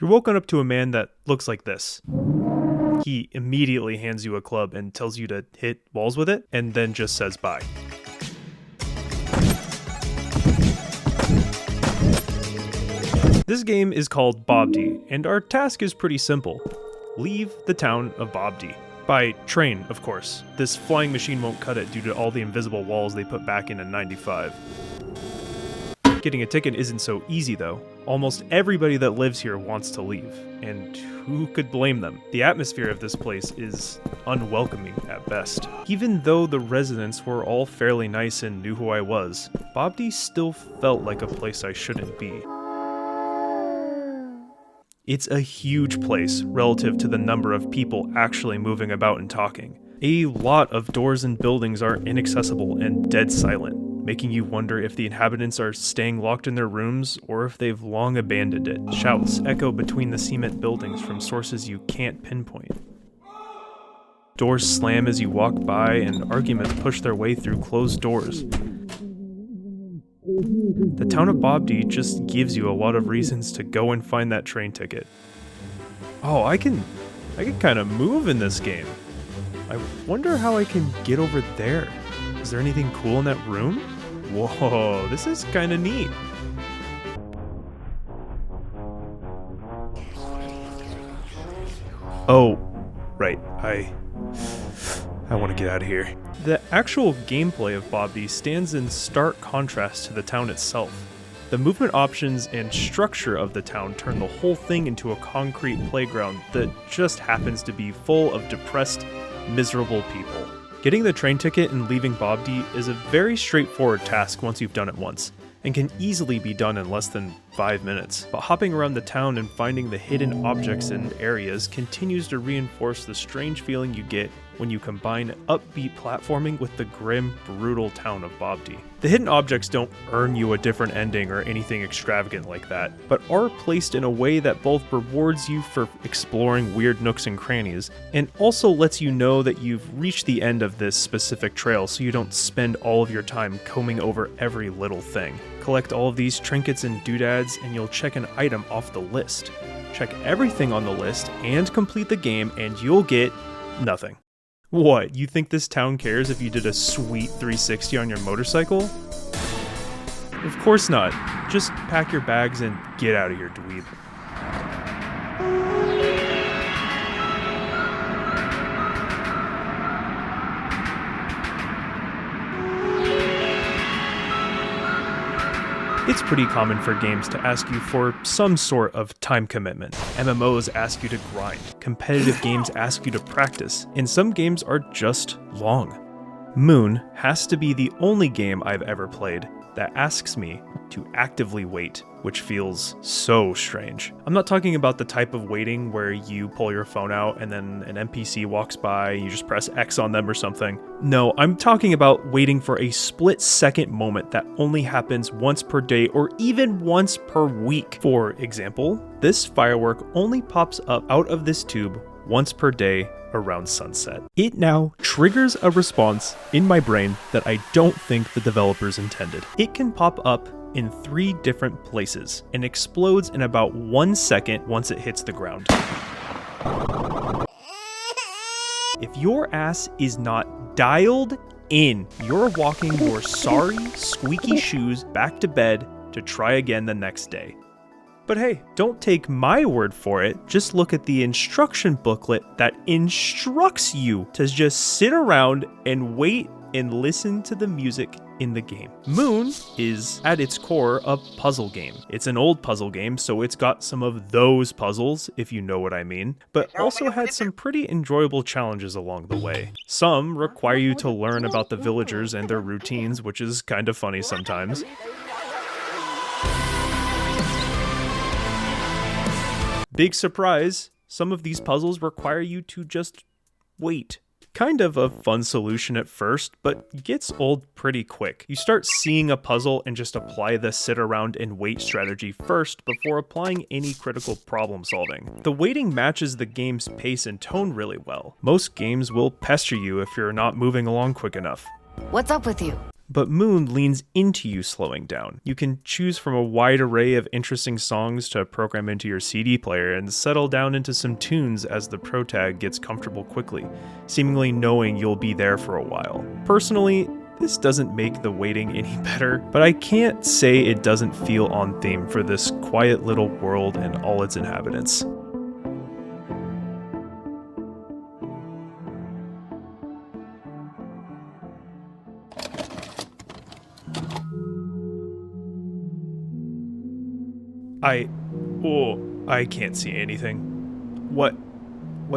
You're woken up to a man that looks like this. He immediately hands you a club and tells you to hit walls with it, and then just says bye. This game is called Boby, and our task is pretty simple. Leave the town of Boby. By train, of course. This flying machine won't cut it due to all the invisible walls they put back in 95. Getting a ticket isn't so easy though. Almost everybody that lives here wants to leave, and who could blame them? The atmosphere of this place is unwelcoming at best. Even though the residents were all fairly nice and knew who I was, Boby still felt like a place I shouldn't be. It's a huge place relative to the number of people actually moving about and talking. A lot of doors and buildings are inaccessible and dead silent, making you wonder if the inhabitants are staying locked in their rooms or if they've long abandoned it. Shouts echo between the cement buildings from sources you can't pinpoint. Doors slam as you walk by and arguments push their way through closed doors. The town of Boby just gives you a lot of reasons to go and find that train ticket. Oh, I can kind of move in this game. I wonder how I can get over there. Is there anything cool in that room? Whoa, this is kind of neat. Oh, right, I want to get out of here. The actual gameplay of Boby stands in stark contrast to the town itself. The movement options and structure of the town turn the whole thing into a concrete playground that just happens to be full of depressed, miserable people. Getting the train ticket and leaving Boby is a very straightforward task once you've done it once, and can easily be done in less than 5 minutes. But hopping around the town and finding the hidden objects and areas continues to reinforce the strange feeling you get when you combine upbeat platforming with the grim, brutal town of Boby. The hidden objects don't earn you a different ending or anything extravagant like that, but are placed in a way that both rewards you for exploring weird nooks and crannies, and also lets you know that you've reached the end of this specific trail so you don't spend all of your time combing over every little thing. Collect all of these trinkets and doodads and you'll check an item off the list. Check everything on the list and complete the game and you'll get nothing. What, you think this town cares if you did a sweet 360 on your motorcycle? Of course not. Just pack your bags and get out of here, dweeb. It's pretty common for games to ask you for some sort of time commitment. MMOs ask you to grind, competitive games ask you to practice, and some games are just long. Moon has to be the only game I've ever played that asks me to actively wait, which feels so strange. I'm not talking about the type of waiting where you pull your phone out and then an NPC walks by and you just press X on them or something. No, I'm talking about waiting for a split-second moment that only happens once per day or even once per week. For example, this firework only pops up out of this tube once per day around sunset. It now triggers a response in my brain that I don't think the developers intended. It can pop up in 3 different places and explodes in about 1 second once it hits the ground. If your ass is not dialed in, you're walking your sorry, squeaky shoes back to bed to try again the next day. But hey, don't take my word for it, just look at the instruction booklet that instructs you to just sit around and wait and listen to the music in the game. Moon is, at its core, a puzzle game. It's an old puzzle game, so it's got some of those puzzles, if you know what I mean, but also had some pretty enjoyable challenges along the way. Some require you to learn about the villagers and their routines, which is kind of funny sometimes. Big surprise, some of these puzzles require you to just wait. Kind of a fun solution at first, but gets old pretty quick. You start seeing a puzzle and just apply the sit around and wait strategy first before applying any critical problem solving. The waiting matches the game's pace and tone really well. Most games will pester you if you're not moving along quick enough. What's up with you? But Moon leans into you slowing down. You can choose from a wide array of interesting songs to program into your CD player and settle down into some tunes as the protag gets comfortable quickly, seemingly knowing you'll be there for a while. Personally, this doesn't make the waiting any better, but I can't say it doesn't feel on theme for this quiet little world and all its inhabitants. I can't see anything. What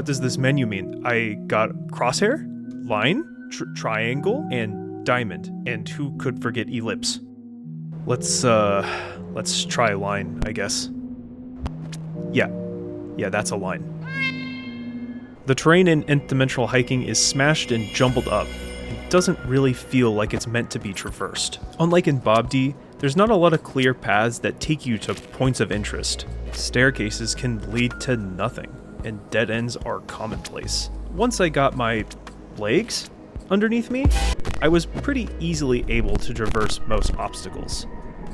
does this menu mean? I got crosshair, line, triangle, and diamond. And who could forget ellipse? Let's try line, I guess. Yeah, that's a line. The terrain in nth dimensional hiking is smashed and jumbled up. It doesn't really feel like it's meant to be traversed. Unlike in Boby, there's not a lot of clear paths that take you to points of interest. Staircases can lead to nothing, and dead ends are commonplace. Once I got my legs underneath me, I was pretty easily able to traverse most obstacles.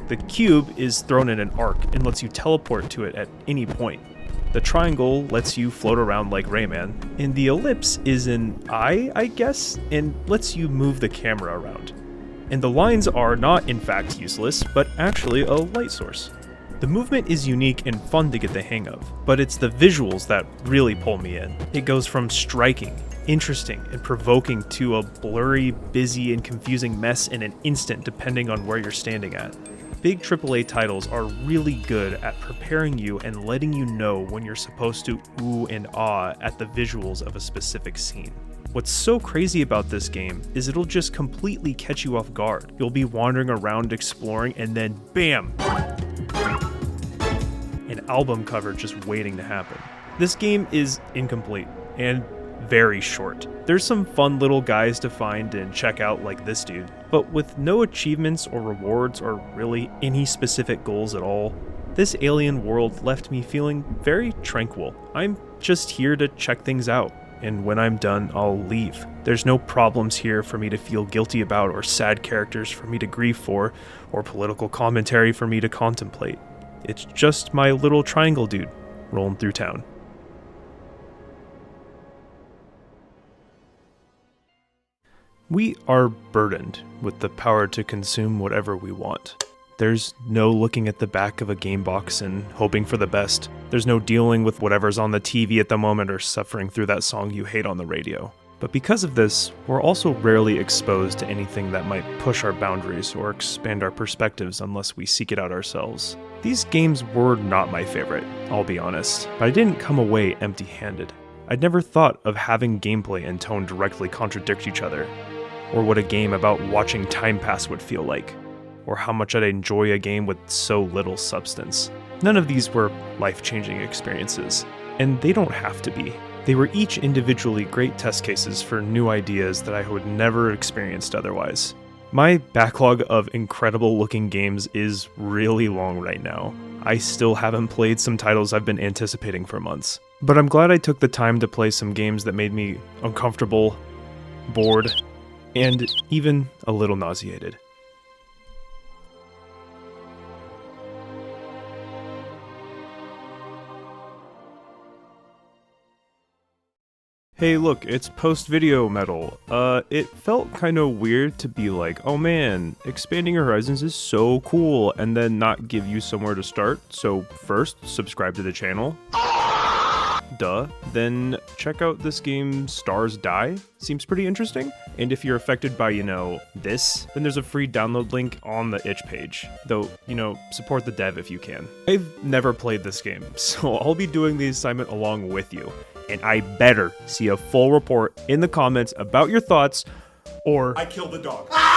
The cube is thrown in an arc and lets you teleport to it at any point. The triangle lets you float around like Rayman, and the ellipse is an eye, I guess, and lets you move the camera around. And the lines are not in fact useless, but actually a light source. The movement is unique and fun to get the hang of, but it's the visuals that really pull me in. It goes from striking, interesting, and provoking to a blurry, busy, and confusing mess in an instant depending on where you're standing at. Big AAA titles are really good at preparing you and letting you know when you're supposed to ooh and ah at the visuals of a specific scene. What's so crazy about this game is it'll just completely catch you off guard. You'll be wandering around exploring and then BAM! An album cover just waiting to happen. This game is incomplete and very short. There's some fun little guys to find and check out like this dude, but with no achievements or rewards or really any specific goals at all, this alien world left me feeling very tranquil. I'm just here to check things out, and when I'm done, I'll leave. There's no problems here for me to feel guilty about, or sad characters for me to grieve for, or political commentary for me to contemplate. It's just my little triangle dude rolling through town. We are burdened with the power to consume whatever we want. There's no looking at the back of a game box and hoping for the best. There's no dealing with whatever's on the TV at the moment or suffering through that song you hate on the radio. But because of this, we're also rarely exposed to anything that might push our boundaries or expand our perspectives unless we seek it out ourselves. These games were not my favorite, I'll be honest, but I didn't come away empty-handed. I'd never thought of having gameplay and tone directly contradict each other, or what a game about watching time pass would feel like, or how much I'd enjoy a game with so little substance. None of these were life-changing experiences, and they don't have to be. They were each individually great test cases for new ideas that I would never experienced otherwise. My backlog of incredible-looking games is really long right now. I still haven't played some titles I've been anticipating for months, but I'm glad I took the time to play some games that made me uncomfortable, bored, and even a little nauseated. Hey look, it's post-video metal. It felt kinda weird to be like, oh man, Expanding Horizons is so cool, and then not give you somewhere to start. So first, subscribe to the channel. Duh. Then check out this game, Stars Die. Seems pretty interesting. And if you're affected by, this, then there's a free download link on the itch page. Though, support the dev if you can. I've never played this game, so I'll be doing the assignment along with you. And I better see a full report in the comments about your thoughts, or I killed the dog.